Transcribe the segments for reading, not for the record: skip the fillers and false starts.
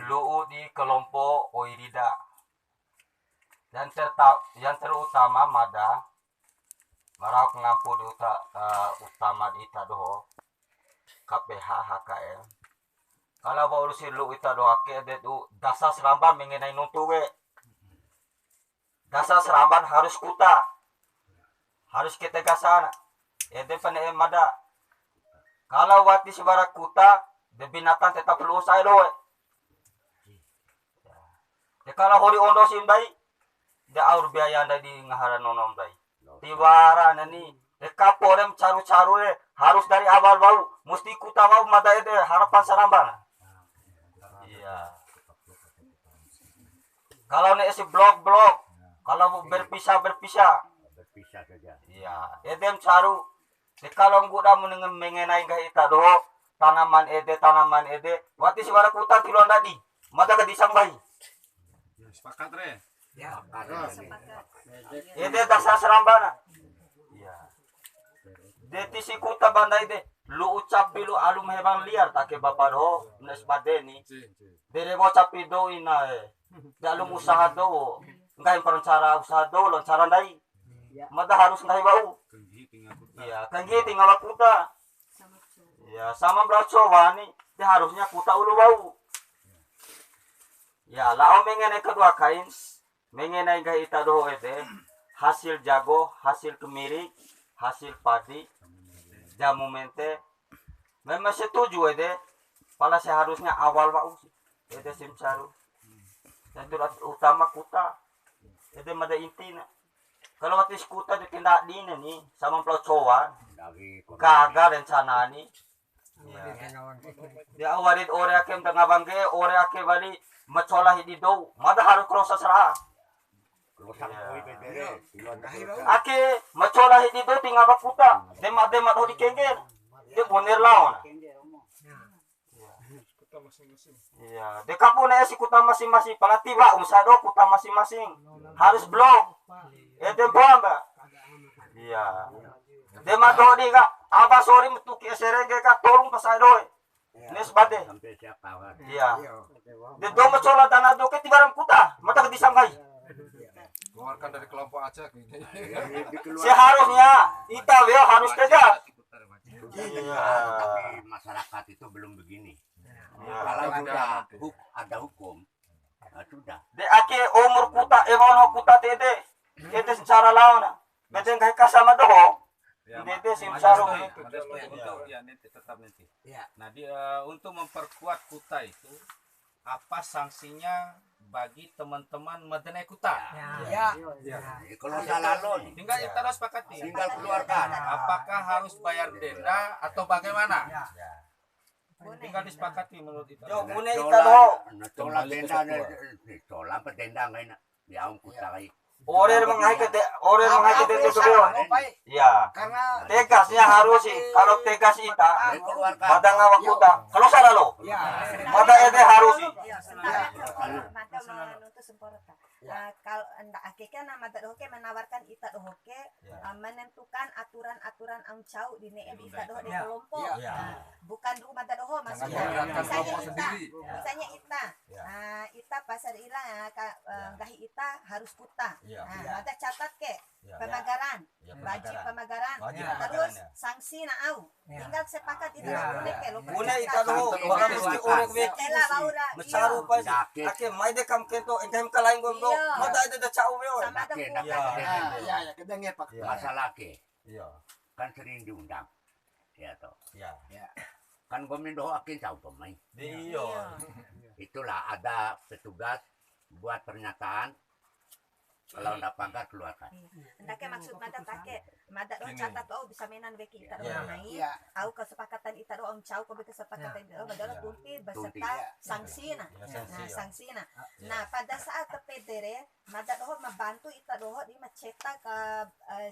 Duu di kelompok Oirida. Yang terutama mada marau ngampu di utama di ita doho KPH HKM. Kalau mau urusin lu ita doho ke itu dasar seramban mengenai nuntuwe. Dasar seramban harus kuta. Harus ketegasan. Ede pane mada. Kalau wati sebarak kuta, de binatang tetap perlu usai doe. De kalau hori ondo simbai, de aur biaya anda di ngaharan nonom dai. Tiwara nani, de kaporem caru-caru harus dari awal bau, mesti kuta bau mada ede harapan sarambana. Iya. Kalau nek si blok-blok, kalau berpisah saja. Iya, edem caru. Kalau nguda mengenai ita doho tanaman ede, wati si wara kuta kilon tadi, mata ke disang bayi. Sepakat re. Ya, Ede dasar serambana. Iya. Deti si kuta bandai de, lu ucap lu alum hebang liar take bapak doho nes badeni. Dere mo capi do ina dalum usaha do. Enggak perencara usaha do lon cara dai. Mata harus ngai bau. Iya, kangge tinggal kuta. Ya, sama belaco wani, dia harusnya kuta ulu bau. Ya, lao mengenai kedua kain, mengenai gai ita doho ete, hasil jago, hasil kemirik, hasil padi, jamu mente. Memang setuju ete, pala seharusnya awal bau sih. Ete simcaru. Dan utama kuta. Ete mada intina. Kalau waktu skuta ditindak dini nih sama pelocoan, gagal rencana nih. Dia awalit ore akem tengah bangke, ore ake bali macolah di do, mada harus krosa serah. Ake macolah di do tinggal bakuta, demat ho di kengger, dia boner lawan. Iya, dekapun si kuta masing-masing, palatiba usado kuta masing-masing, harus blok. Tempo amba. Iya. Dema dodi ka aba sori metuki serenge ka tolong pasai doe. Nes bade. Iya. De do macola dana do ke tibaran kuta, mata ke disangkai. Keluarkan dari kelompok aja gini. Seharusnya kita harus tegak. Iya. Tapi masyarakat itu belum begini. Kalau sudah ada hukum, sudah. De ake umur kuta ewono kuta tede. Ete secara lawan. Beten kai kasama doho. Ete simsaru. Untuk ya nanti tetap nanti. Nah, untuk memperkuat kuta itu apa sanksinya bagi teman-teman medenai kuta? Ya. Kalau salah lo, tinggal kita harus sepakati. tinggal keluarkan. Apakah harus bayar denda atau bagaimana? Tinggal disepakati menurut kita. Yo mune ita doho. Tolak denda, tolak denda nggak diaum kuta lagi. Order menghai ke kedua. Iya. Karena Tegasnya harus sih. Kalau tegas ita, Keluarkan. mada ngawak kuta. Kalau salah lo, mada ede harus sih. Mata menuntut sempurna. Kalau anda akhirnya nama dohoke menawarkan ita dohoke menentukan aturan-aturan angcau di ita doho di kelompok. Bukan rumah doho maksudnya. Misalnya ita, ita pasar ilang gahi ita harus kuta. Ada catat ke pemagaran, wajib pemagaran, terus sanksi naau. Tinggal sepakat itu boleh ke lo. Mune ita doho, orang mesti orang weki. Mecaru pas. Ake mai de kam kento engkem kalain gondo. Mada ede da cau weo. Sama ada ya kedengnya Pak. Masalah ke, Iya. kan sering diundang. Ya toh. Iya. Kan gomen doho akin cau pemain. Iya. Itulah ada petugas buat pernyataan. Kalau enggak pangkat keluarkan. Ndake maksud mada take mada do catat do bisa mainan weki ita do nai. Iya. Au kesepakatan ita do cau ko kesepakatan ita do badala tunti beserta sanksina. Nah, sanksina. Nah, pada saat tepedere mada do membantu ita do di mencetak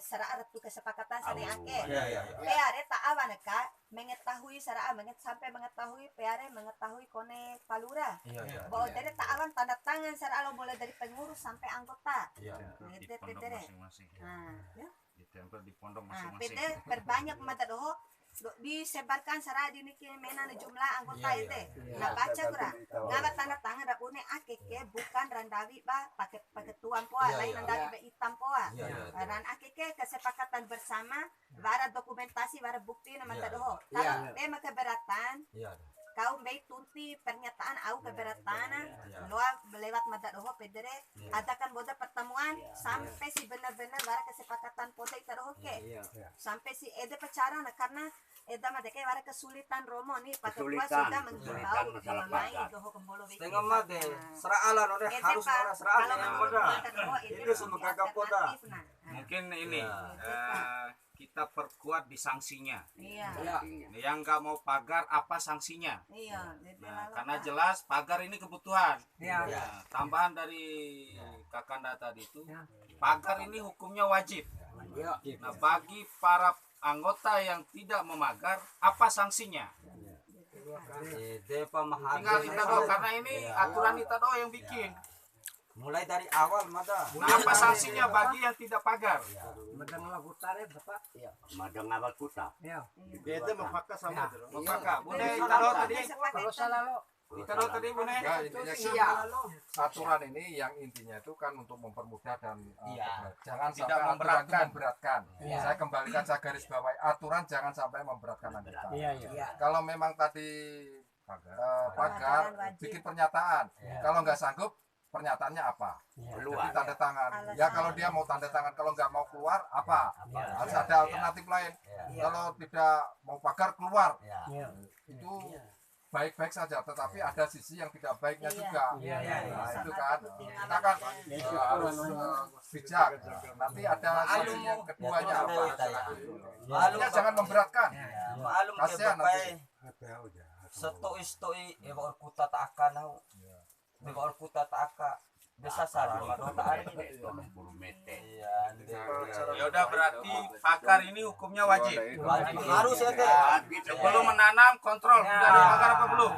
saraan tu kesepakatan sari ake. Peare ta awan ka mengetahui saraan sampai mengetahui peare mengetahui kone palura. Bahwa dari ta awan tanda tangan saraan mulai dari pengurus sampai anggota. Di pondok masing-masing. Nah, ya. Ditempel di pondok Nah, masing-masing. pede perbanyak mata doho disebarkan sarah di niki mena jumlah anggota itu. Nah baca kurang. Ngabat tanda tangan rapune akeke bukan randawi ba pakai tuan poa lain randawi ba hitam poa. Dan akeke kesepakatan bersama bara dokumentasi bara bukti nama tadoho. Kalau dia keberatan kau baik tunti pernyataan au keberatan lewat mata doho pedere adakan boda pertemuan sampai si benar-benar bara kesepakatan poda itadoho ke sampai si ede pacaran karena eda madeke bara kesulitan romo nih pakai tua sudah menghimbau mengenai doho kembolo tengah made seraalan udah harus orang seraalan yang poda itu semua kagak poda mungkin ini kita perkuat di sanksinya. Iya. Yang nggak mau pagar apa sanksinya? Iya. Nah, karena jelas pagar ini kebutuhan. Iya. Ya, tambahan dari Kakanda tadi itu, pagar ini hukumnya wajib. Nah, bagi para anggota yang tidak memagar, apa sanksinya? Tinggal kita doang, karena ini aturan kita doang yang bikin. Mulai dari awal mada. Nah, apa sanksinya bagi yang tidak pagar? Madang lagutare Bapak. Madang awal kuta. Ya. Itu mafaka sama mafaka. Bune taruh tadi. Kalau salah lo. Taruh tadi Bune. Ya, intinya sih aturan ini yang intinya itu kan untuk mempermudah dan jangan Tidak sampai aturan itu memberatkan. memberatkan. Saya kembalikan, saya garis bawahi aturan jangan sampai memberatkan anggota. Iya. Kalau memang tadi pagar bikin pernyataan, kalau nggak sanggup pernyataannya apa? Jadi tanda tangan. Ya kalau dia mau tanda tangan, kalau nggak mau keluar apa? Harus ada alternatif lain. Kalau tidak mau pagar keluar, itu baik-baik saja. Tetapi ada sisi yang tidak baiknya juga. Nah itu kan kita kan harus bijak. Nanti ada sisi yang keduanya apa? Maksudnya jangan memberatkan. Malum ke Kasihan bapak setoi eba orkuta tak akan eba orkuta tak akan desa saran mado tak ada. 10 meter. Iya. Ya udah berarti pagar ini hukumnya wajib. Wajib harus ya teh. Sebelum menanam kontrol sudah ada pagar apa belum?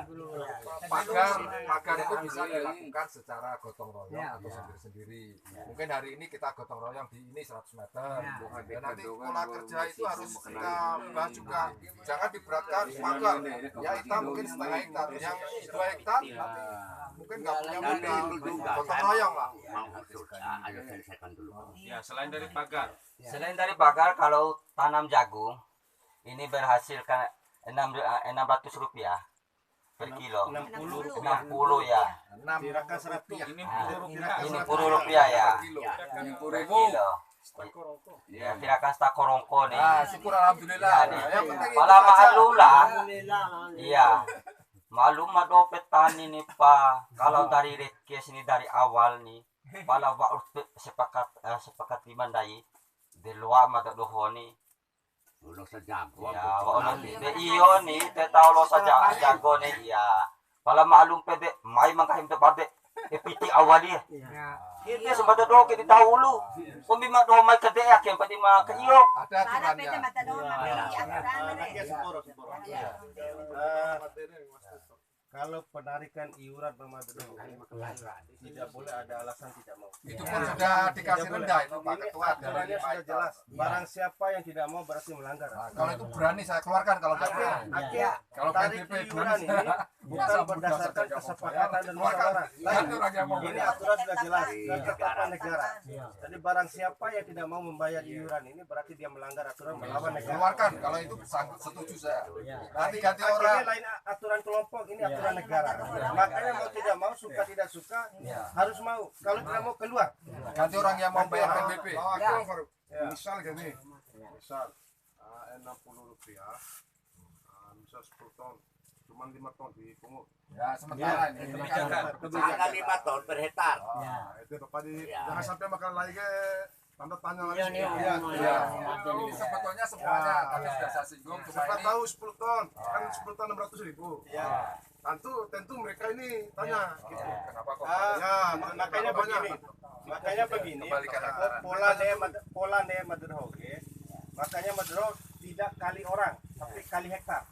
Pagar itu bisa dilakukan secara gotong royong atau sendiri-sendiri. Mungkin hari ini kita gotong royong di ini 100 meter. Dan nanti pola kerja itu harus kita bahas juga. Jangan diberatkan pagar. Ya kita mungkin setengah hektar, yang 2 hektar nanti mungkin nggak punya modal. Gotong royong lah. Mau usul, ayo selesaikan dulu. Ya selain dari pagar. Selain dari pagar kalau tanam jagung ini berhasilkan 600 rupiah per kilo. 60 ya. 600 rupiah. Ini rupiah. Ini Rp10 ya. Per kilo. Iya. Ya, kirakan stak korongko nih. Nah, syukur alhamdulillah. Yang penting itu Malah aja. maklum lah. Iya. Malum mado petani nih Pak. Kalau dari retkes ini dari awal nih, pala sepakat di mandai di luar mado dohoni. Ulo sa jago. Ya, ono de iyo nih, tetau lo saja jago nih ya. Pala malum pede mai mangkahim te pade epiti awali. Itu sebada do ke di dahulu. Kumbi mak do mai kede ya kem padi mak ke iyo. Ada Ada beda aturannya. mata doang mabeli aturan Kalau penarikan iuran Ramadan tidak boleh ada alasan tidak mau. Itu pun sudah dikasih rendah itu Pak Ini Ketua dari aturannya 5 sudah hektar. jelas. Barang siapa yang tidak mau berarti melanggar. Nah, kalau itu berani saya keluarkan kalau nggak berani. Kalau Tarik PDP iuran berani. ini bukan berdasarkan kesepakatan dan musyawarah. Itu orang yang mau Ini bayar. aturan sudah jelas dan ketetapan negara. Jadi barang siapa yang tidak mau membayar iuran ini berarti dia melanggar aturan melawan negara. Keluarkan kalau itu sanggup setuju saya. Nanti ganti Akhirnya orang. lain aturan kelompok, ini aturan negara. Makanya mau tidak mau, suka tidak suka, harus mau. Kalau tidak mau keluar. Ganti orang yang mau bayar PDP. Misal gini, misal 60 rupiah, misal 10 ton, cuma 5 ton dipungut. Ya sementara ini. Angka 5 ton per hektar. Itu Bapak Ya. jangan sampai makan lagi tanda tanya lagi. Ya. Ini sebetulnya semuanya tadi sudah saya singgung. Cuma Siapa ini tahu 10 ton, kan 10 ton 600.000. Tentu mereka ini tanya. Gitu. kenapa kok? Makanya begini. Makanya begini. Kembalikan anggaran. Pola ne madroge. Makanya madro tidak kali orang, tapi kali hektar.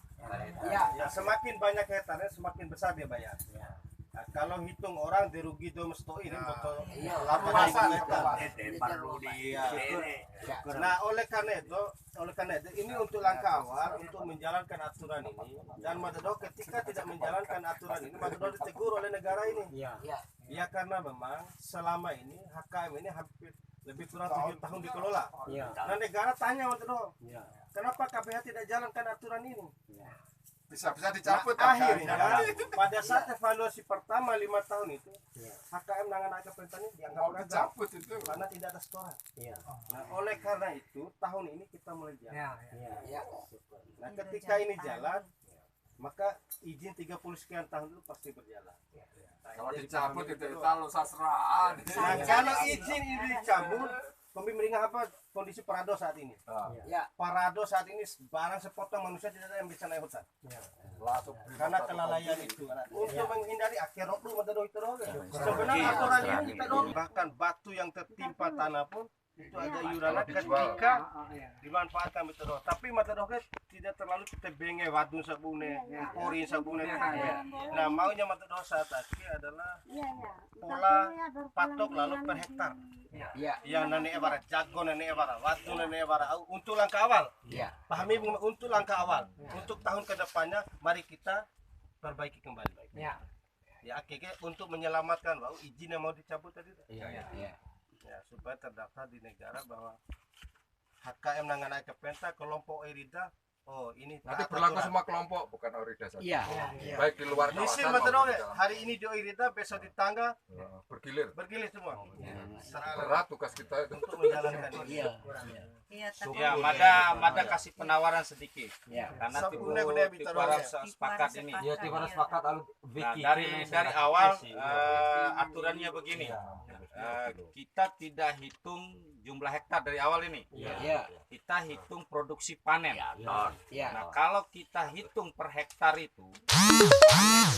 Ya, semakin banyak hektarnya semakin besar dia bayar. Nah, kalau hitung orang dirugi do mesti ini foto laporan hektar. Perlu di Nah, oleh karena itu oleh karena ini untuk langkah awal untuk menjalankan aturan ini, dan Matador ketika tidak menjalankan aturan ini Matador ditegur oleh negara ini. Ya karena memang selama ini HKM ini hampir lebih kurang 7 tahun dikelola. Nah negara tanya Matador, kenapa KPH tidak jalankan aturan ini? Bisa-bisa dicabut. Akhirnya pada saat evaluasi pertama 5 tahun itu HKM Nangan Kepentan ini dianggap gagal Dicabut itu. karena tidak ada setoran. Nah oleh karena itu tahun ini kita mulai jalan. Nah ketika ini jalan maka izin 30 sekian tahun itu pasti berjalan. Kalau dicabut itu kalau sasraan. Nah kalau izin ini dicabut, pembimbingan apa kondisi parado saat ini? Parado saat ini barang sepotong manusia tidak ada yang bisa naik hutan. Karena kelalaian itu. Untuk menghindari akhir waktu Matador itu sebenarnya aturan ini kita bahkan batu yang tertimpa tanah pun itu ada iuran ketika dimanfaatkan Matador. Tapi Matador tidak terlalu kita benge wadun sabune, pori sabune. Nah maunya Matador saat ini adalah pola patok lalu per hektar. Yang nane ebara jago nane ebara wadun nane ebara untuk langkah awal. Pahami untuk langkah awal. Untuk tahun kedepannya mari kita perbaiki kembali. Ya akhirnya untuk menyelamatkan bahwa izin yang mau dicabut tadi. Ya, supaya terdaftar di negara bahwa HKM Nangan Kepenta kelompok Orida ini Nanti berlaku semua kelompok, bukan Orida saja. Iya. Baik di luar Misi kawasan Matador maupun di dalam. hari ini di Orida, besok di Tangga Bergilir. bergilir semua. Berat tugas kita itu. Untuk menjalankan ini. Tapi Ya, Mada kasih penawaran sedikit. Karena Sabune tipu gede bicara orang ya. sepakat ini. Ya, tiba sepakat Nah, dari awal aturannya begini. Kita tidak hitung jumlah hektar dari awal ini. Kita hitung produksi panen. Nah, kalau kita hitung per hektar itu, panen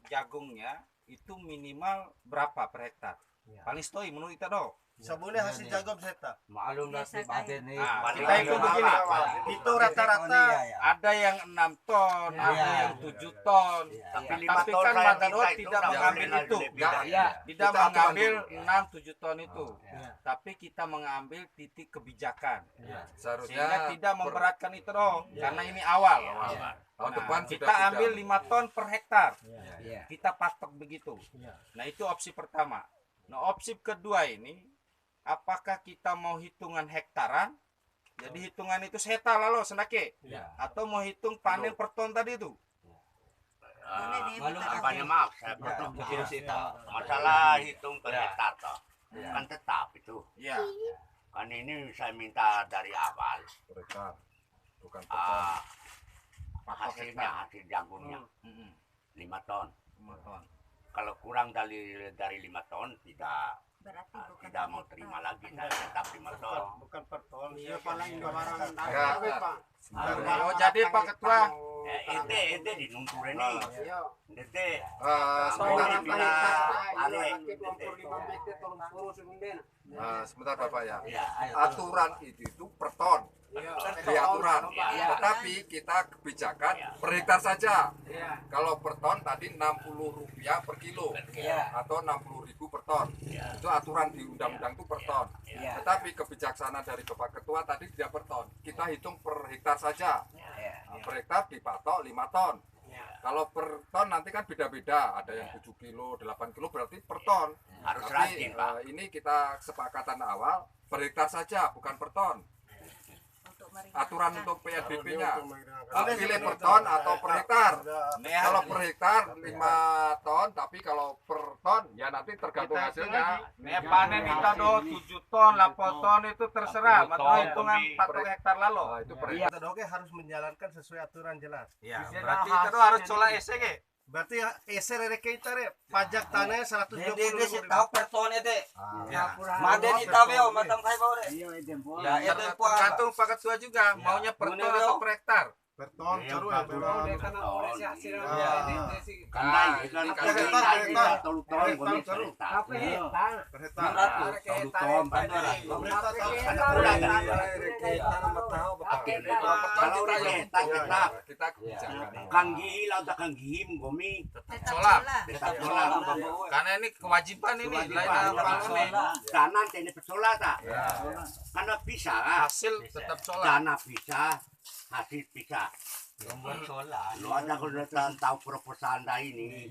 jagungnya itu minimal berapa per hektar? Paling stoi menurut kita dong. Sabune hasil jago beseta. Maklum Biasa nasi batin nih. Nah, kita hitung begini. Itu rata-rata Ada yang 6 ton, ada yang 7 ton. Tapi kan Matador tidak mengambil itu. Tidak mengambil 6-7 ton itu. Tapi kita mengambil titik kebijakan. Seharusnya Sehingga tidak memberatkan itu dong. Karena ini awal. tahun Nah, depan kita sudah ambil tidak. 5 ton per hektar. Kita patok begitu. Nah, itu opsi pertama. Nah, opsi kedua ini, apakah kita mau hitungan hektaran? Jadi hitungan itu seta lalu senake. Atau mau hitung panen per ton tadi itu? Apanya maaf, saya potong kecil sih masalah hitung per hektar toh. Kan tetap itu. Ya. Kan ini saya minta dari awal Mereka bukan petani. hasilnya, hasil jagungnya 5 ton. 5 ton. Kalau kurang dari 5 ton berarti bukan tidak mau terima lagi, saya tetap 5 ton. bukan per ton. Oh, jadi Pak Ketua, Ente dinuntur ini. Ente Sebentar Bapak ya. Aturan itu per ton. Di aturan. Tetapi kita kebijakan per hektar saja. Kalau per ton tadi Rp60 per kilo atau 60.000 per ton. Itu aturan di undang-undang itu per ton. Tetapi kebijaksanaan dari Bapak Ketua tadi tidak per ton. Kita hitung per hektar saja. Per hektar dipatok 5 ton. Kalau per ton nanti kan beda-beda, ada yang 7 kilo, 8 kilo berarti per ton. Harus Tapi rajin, Pak. ini kita kesepakatan awal per hektar saja, bukan per ton. Aturan untuk PSBB-nya pilih per ton atau per hektar. Kalau per hektar 5 ton, tapi kalau per ton ya nanti tergantung hasilnya. panen kita do 7 ton, 8 ton itu terserah. Atau hitungan 4 hektar lalu. Nah, itu per Matador harus menjalankan sesuai aturan jelas. Ya, berarti kita harus cola SG. Berarti SRR kita pajak tanahnya 120 Dia sih ribu. tahu per ton itu. Made di tahu matam kai bawa. Ya itu Tergantung Pak Ketua juga maunya per ton atau per hektar. per ton Iya, caru per ya ton. Udah karena orang sih hasil Iya. ini sih. Kandai kan Hektar, kandai hektar. tidak tolu ton Hektar, gomi caru. hektar. Apa hektar? per hektar. Tolu ton pandora. Pemerintah tahu. Kalau udah hektar tetap Kita kebijakan. kanggi lau tak kanggi gomi Tetap Sholat. tetap sholat. Karena ini kewajiban ini lain apa nih? Kanan tene pesola tak. Karena bisa kan. Hasil tetap sholat. Dana bisa, hasil bisa. Lo ada kalau tahu proposal anda ini.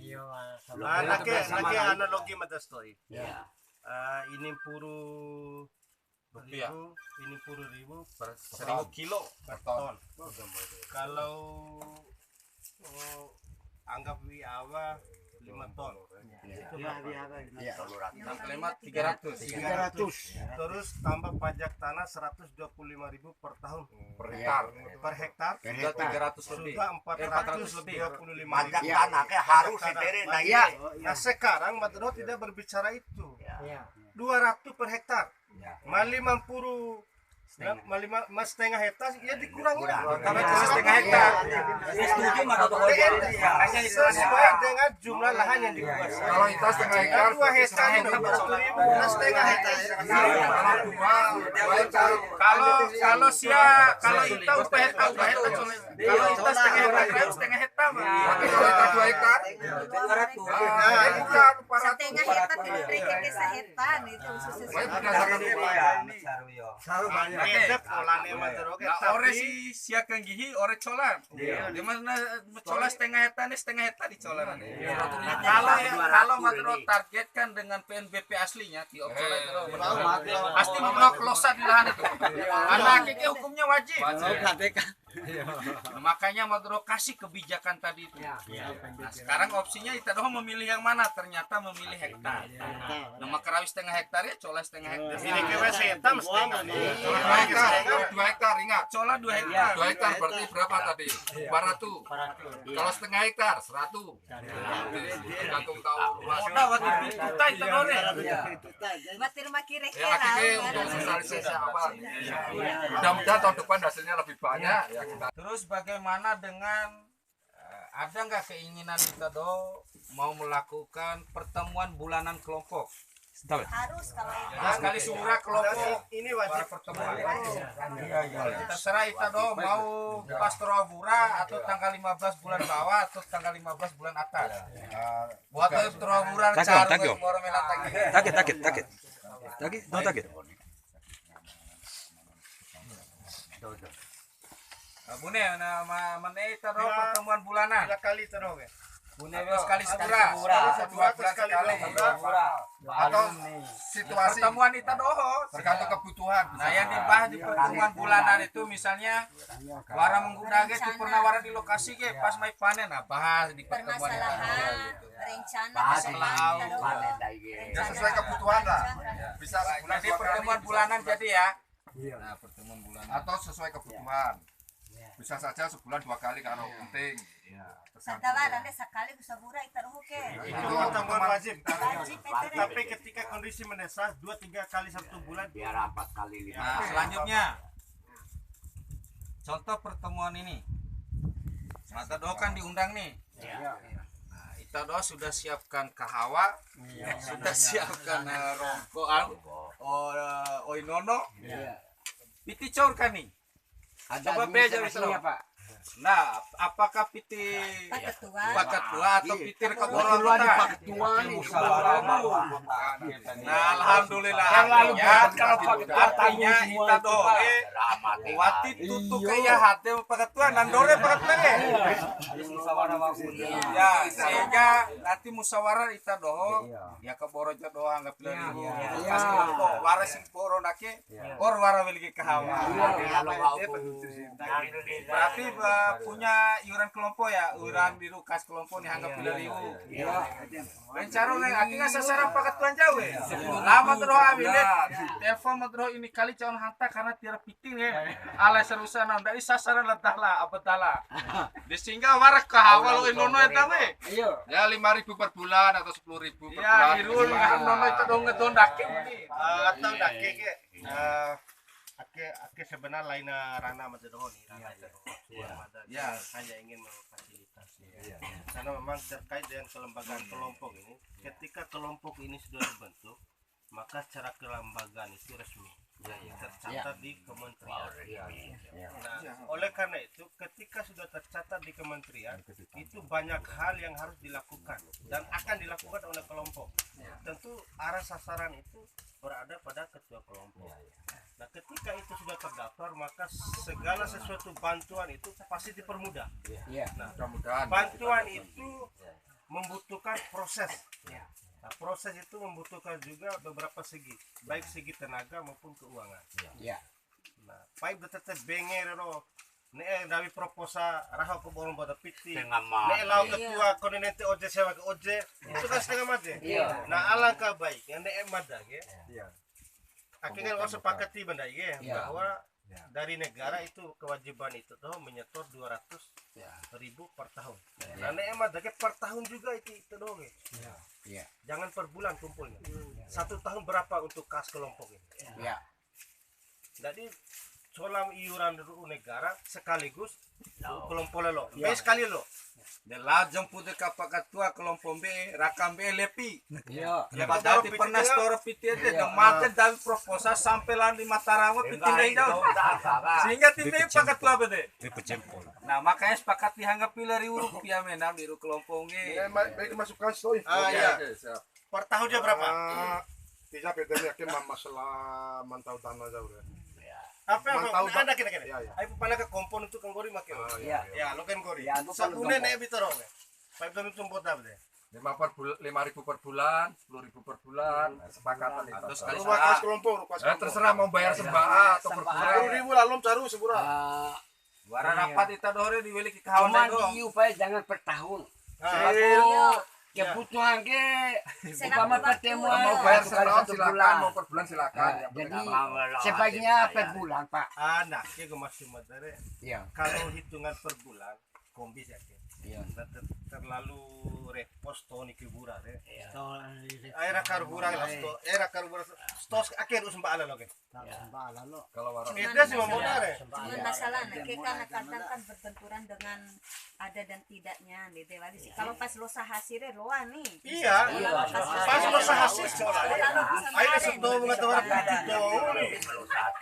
Nake analogi mata story. Ya. Ini puru Rupiah. ribu, ini puru ribu Per 1000 kilo. per ton. Kalau anggap wiawa 5 ton. Kalimat 300. 300. Terus tambah pajak tanah 125.000 per tahun. Per hektar. Per hektar Sudah 300 lebih. sudah 400 lebih. 425.000. Pajak tanah kayak harus ditere nah Iya. ini. Nah sekarang Madro tidak berbicara itu. Iya. 200 per hektar. Mal 50 mas setengah hektar ya dikurangi. Karena cuma setengah hektar. Setuju mah Sesuai dengan jumlah lahan yang dikuasai. Kalau kita setengah hektar, Kalau 2 hektar itu 100.000, nah setengah hektar. Kalau itu upah hektar, kalau itu setengah hektar, Tapi kalau kita 2 hektar, Nah, itu kan 400. setengah hektar tidak berikan ke sehetan itu khusus baik berdasarkan Beda polanya Madro. Nah, ore si siakan gihi, ore colan. Di mana colan setengah hektar dicolan. Kalau Madro targetkan dengan PNBP aslinya, di colan itu pasti Madro kelosa di lahan itu. Karena keke hukumnya wajib. Nah, makanya Madro kasih kebijakan tadi itu. Nah, sekarang opsinya kita doang memilih yang mana? Ternyata memilih hektar. Nah, makarawi setengah hektar ya, cola setengah hektar. Ini kewe sehetan setengah. 2 hektar ingat. Cola 2 hektar. 2 hektar berarti berapa tadi? 400. Kalau setengah hektar 100. Tergantung tahu luas. Udah waktu itu kita dole. batir mah Ya kira-kira lagi untuk sosialisasi awal. Mudah-mudahan tahun depan hasilnya lebih banyak ya kita. Terus bagaimana dengan ada nggak keinginan kita mau melakukan pertemuan bulanan kelompok? harus kalau itu Nah, sekali surah kelompok Ini wajib. pertemuan. Terserah kita mau pas Trawabura atau tanggal 15 bulan bawah atau tanggal 15 bulan atas. Buat Trawabura caru moro melang tagi. Bune, mana itu pertemuan bulanan. 3 kali terus. Atau sekali surah. Sekali Atau situasi Pertemuan itu tergantung kebutuhan. Nah, yang dibahas di pertemuan bulanan itu misalnya wara menggunakan itu pernah wara di lokasi ke pas mai panen, nah bahas di pertemuan itu. permasalahan rencana Bahas masalah di kita doang. panen lagi. Ya sesuai kebutuhan lah. Bisa sebulan Jadi 2 kali. pertemuan bulanan jadi ya. Nah, pertemuan bulanan. Atau sesuai kebutuhan. Bisa saja sebulan 2 kali kalau penting. Sadawa nanti sekali kusabura itu oke. Itu pertemuan wajib. Wajib itu deh. Tapi ketika kondisi mendesak 2-3 kali 1 bulan Biar 4 kali 5. Nah, selanjutnya contoh pertemuan ini. Mata doa kan diundang nih. Nah, Ita doa sudah siapkan kahawa, sudah siapkan rongkoan, oinono, piti caur kan nih. Coba beja bisa Pak. Nah, apakah piti Pak Ketua atau piti rekaboro kita? Nah, alhamdulillah artinya kita doe wati tutu kaya hati Pak Ketua nandore Pak Ketua ya sehingga nanti musyawarah kita doho ya keboro doho anggap kasih kelompok waras sing poro nake or wara miliki kahawa berarti punya iuran kelompok ya iuran biru kas kelompok nih anggap 3.000 rencana neng akhirnya sasaran Pak Ketua jauh ya lama terus ambilnya telepon terus ini kali calon hantar karena tiara piting ya ala serusan dari sasaran letahlah apa tala disingga warak ke awal inono eta we Ya 5.000 per bulan atau 10.000 per ya bulan. dirul inono itu dong ngedondakin atau dake ke ake sebenarnya lain rana Madedoho nih, rana Ya. hanya ingin memfasilitasi. Karena memang terkait dengan kelembagaan kelompok ini, ketika kelompok ini sudah dibentuk, maka cara kelembagaan itu resmi. Tercatat di kementerian. Nah, oleh karena itu, ketika sudah tercatat di kementerian, itu banyak hal yang harus dilakukan dan akan dilakukan oleh kelompok. Tentu arah sasaran itu berada pada ketua kelompok. Nah, ketika itu sudah terdaftar, maka segala sesuatu bantuan itu pasti dipermudah. Nah, Mudah-mudahan. bantuan itu membutuhkan proses. Nah, proses itu membutuhkan juga beberapa segi, baik segi tenaga maupun keuangan. Nah, baik tetap benger ro, dari proposa raha ke borong pada piti, lau ketua koordinator OJ sewa ke OJ, itu kan setengah mati. Nah, alangkah baik, yang mada ge. Akhirnya harus sepakati benda ge, bahwa dari negara itu kewajiban itu tuh menyetor 200.000 per tahun. Nah, mada ge per tahun juga itu doang ge. Jangan per bulan kumpulnya. 1 tahun berapa untuk kas kelompok ini? Jadi solam iuran negara sekaligus kelompok lo. Sekali lo. Dela jemput ke ketua kelompok B, rakam B lepi. Ya, Padahal pernah store piti aja, kemarin dari proposal sampai lah di Mataram piti dari jauh. Sehingga tidak pakai ketua bede. Nah, makanya sepakat dianggap pilih rupiah menang di kelompok B. Baik masukan soy. Iya. Per tahunnya berapa? Tidak beda yakin masalah mantau tanah jauh ya. Apa Mantau yang ada kira-kira? Ya, ya. Ayo pala ke kompon itu kan gori makin. Iya. Ya, lo kan gori. Ya, aku kan Sabune gompo. nek bitoro. Pipe dan itu buat apa deh? 5.000 per bulan, 10.000 per bulan, sepakatan itu. Terus kali Rumah kas kelompok, rumah kas kelompok. Terserah mau bayar sembah atau per bulan. 10.000 lalu caru seburah. Warna rapat itu dohore diwili ke kawan Cuma dong. di upaya jangan per tahun. Iya. Kebutuhan ke Senang umpama waktu. pertemuan Mau bayar satu kali setahun satu silakan, bulan. mau per bulan silakan. Yang Jadi penting sebaiknya per bulan, Pak. Anak, ya gue masih madare. Iya. Kalau hitungan per bulan, kombi ya ke. Iya. Terlalu repos to ni kibura deh. Aira karbura lah sto. Aira karbura stos akhir usum bala lo ke. kalau waras Itu sih mau deh. Cuman masalahnya karena kadang kan berbenturan dengan ada dan tidaknya di Dewali sih. Kalau pas lo sahasire loa nih. Iya. Pas lo sahasis soalnya. Aira sedo mengatakan itu.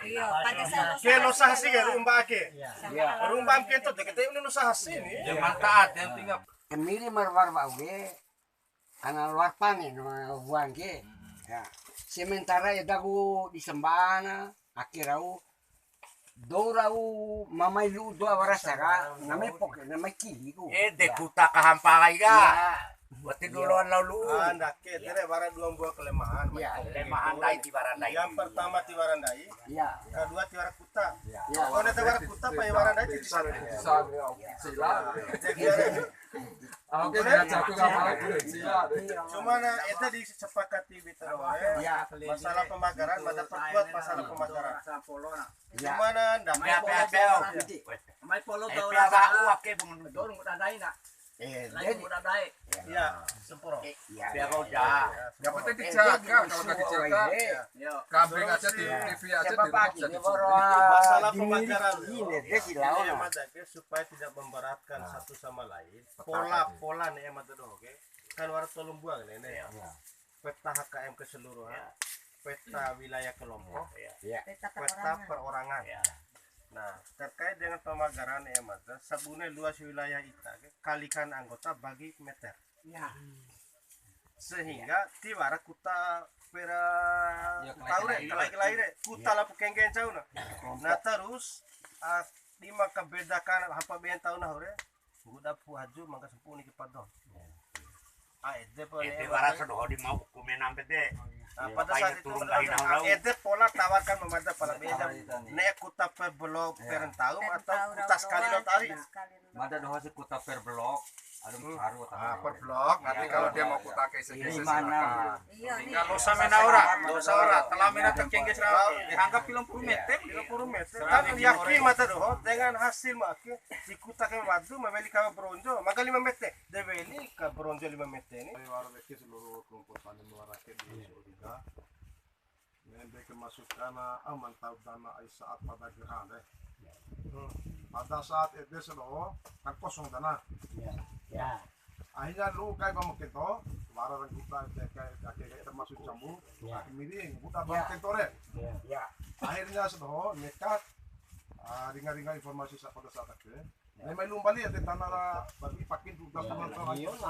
Iya, pada saat Ke lo sahasi ke rumba ke. Iya. Rumba ke itu deket ini lo sahasi nih. Yang mantaat yang tinggal. Kemiri marwar bauge karena luar pangin buang ke. Ya. Sementara ya dagu di sembana akhirau dorau mamai lu dua warasara namai pok namai kili ku. Dekuta kahampagai ka. Ya. Berarti duluan lalu. Anda ke tere bara dua buah kelemahan. Iya. Lemahan dai di barandai. Yang pertama ti warandai, Iya. kedua ti warakuta. Ya. Kalau nanti warakuta pa warandai ti bisa sila. Oke, Oke. dengan jago kapal lagi sila. Cuma itu disepakati bitero Ya. masalah pemagaran, pada perkuat masalah pemagaran. Ya. Cuma ndak Mai polo tau rasa uake bungun. Dorong udah dai nak. Jadi Udah dai. ya sempurna. ya. Biar udah. Yang penting dijaga, kalau nggak dijaga, Yo. kambing aja di TV aja di rumah jadi Masalah pemagaran Ini dia si ini lawan. madake supaya tidak memberatkan satu sama lain. Pola nih emat oke. Kan waras tolong buang nih. Peta HKM keseluruhan, peta wilayah kelompok, peta peta perorangan. perorangan. Nah, terkait dengan pemagaran emat, sabune luas wilayah kita, kalikan anggota bagi meter. Sehingga tiwara kuta pera tahu deh, kelai deh, kuta lah pukenggen jauh nah. Nah terus di maka bedakan apa ben tahu nah ore, guda pu haju maka sempuni ke padon. Ede Bara sedoh di mau kumen sampai deh. pada saat itu ede pola tawarkan memadai pada beda. Nek kuta per blok per tahun atau kuta sekali lo tari. Mada doa si kuta per blok, ada baru per blok. Nanti kalau dia mau kutake Di mana? Iya nih. Kalau sama naura, dosa ora, telah mena terkengge serau, dianggap 50 meter. 30 meter. Tapi yakin mata doh dengan hasil makin si kuta ke madu membeli kawa bronzo maka 5 meter. Debeli ke bronzo 5 meter ini. Seluruh kelompok tani melarake di Surga. Nende kemasukan mantau dana ay saat pada gerhana. Pada saat itu sedo kan kosong dana. Akhirnya lu kayak kamu kento, warang kita kayak termasuk jambu, miring, buta bang kentore. Akhirnya sedo nekat, ringan-ringan informasi pada saat itu. Memang lu balik ya tanah bagi pakin tuh tak pernah tahu. Yang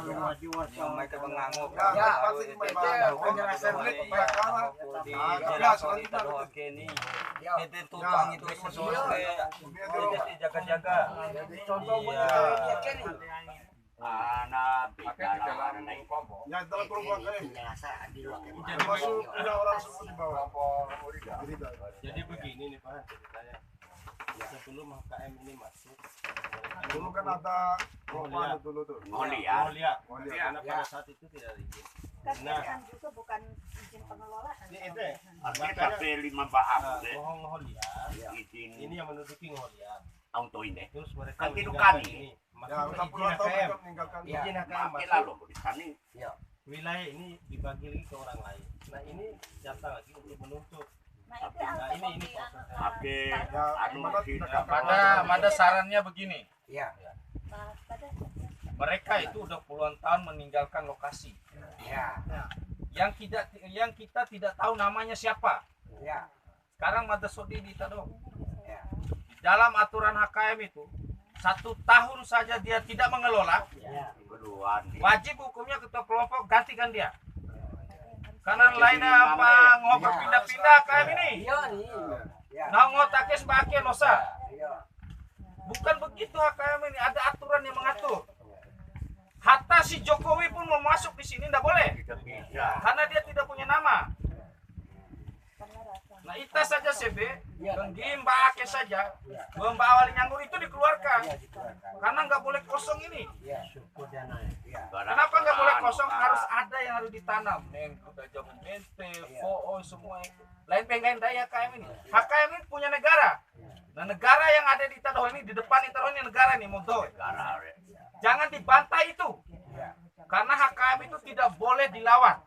mereka mengangguk. Ya, pasti memang penjelasan ini karena di jalan solita doke ini. Itu tutang itu semua jaga-jaga. Contoh Iya. Anak Pakai di dalam kelompok. ya dalam kelompok kayak penjelasan di luar termasuk ada orang semua di bawah. Jadi begini nih Pak ceritanya. Sebelum HKM ini masuk, Dulu kan ada kelompok dulu tuh. ngoliat. karena pada saat itu tidak ada izin. Kan Nah. kan juga bukan izin pengelolaan. Ini itu Artinya sampai 5 baam bohong ngoliat. izin Ini yang menduduki ngoliat. auto ini. Terus mereka Kan tidur meninggalkan kami. ini. Ya, Masuk udah izin puluhan tahun HKM. kita meninggalkan. Izin HKM Makin masuk. lalu di sana. Wilayah ini dibagi lagi ke orang lain. Nah ini datang lagi untuk menuntut. Nah itu yang Nah, ini seperti anu, Oke, Ya, anu mana masih tidak Pada sarannya begini, pada mereka itu udah puluhan tahun meninggalkan lokasi. Yang kita tidak tahu namanya siapa. Sekarang Mada Sodi di Tadong. Di dalam aturan HKM itu 1 tahun saja dia tidak mengelola, keduaan. wajib hukumnya ketua kelompok gantikan dia. Karena lainnya apa ngobrol pindah-pindah HKM ini. Nah ngotakes pakai nosa. Bukan begitu HKM ini, ada aturan yang mengatur. Hatta si Jokowi pun mau masuk di sini tidak boleh, karena dia tidak punya nama. Nah ita saja CB, Genggim Mbak saja, Mbak Awali Nyanggur itu dikeluarkan, karena nggak boleh kosong ini. Kenapa nggak boleh kosong? Harus ada yang harus ditanam. Neng, udah jamu mente, FOO semua itu. Lain pengen daya HKM ini. HKM ini punya negara. Nah negara yang ada di Tadoh ini, di depan Tadoh ini negara nih, Monto. Jangan dibantai itu. Karena HKM itu tidak boleh dilawan.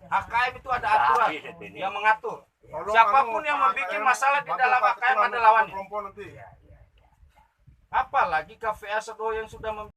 HKM itu ada aturan yang mengatur. Siapapun yang membuat masalah di dalam HKM ada lawannya. Kelompok nanti. Apalagi KVA Sedo yang sudah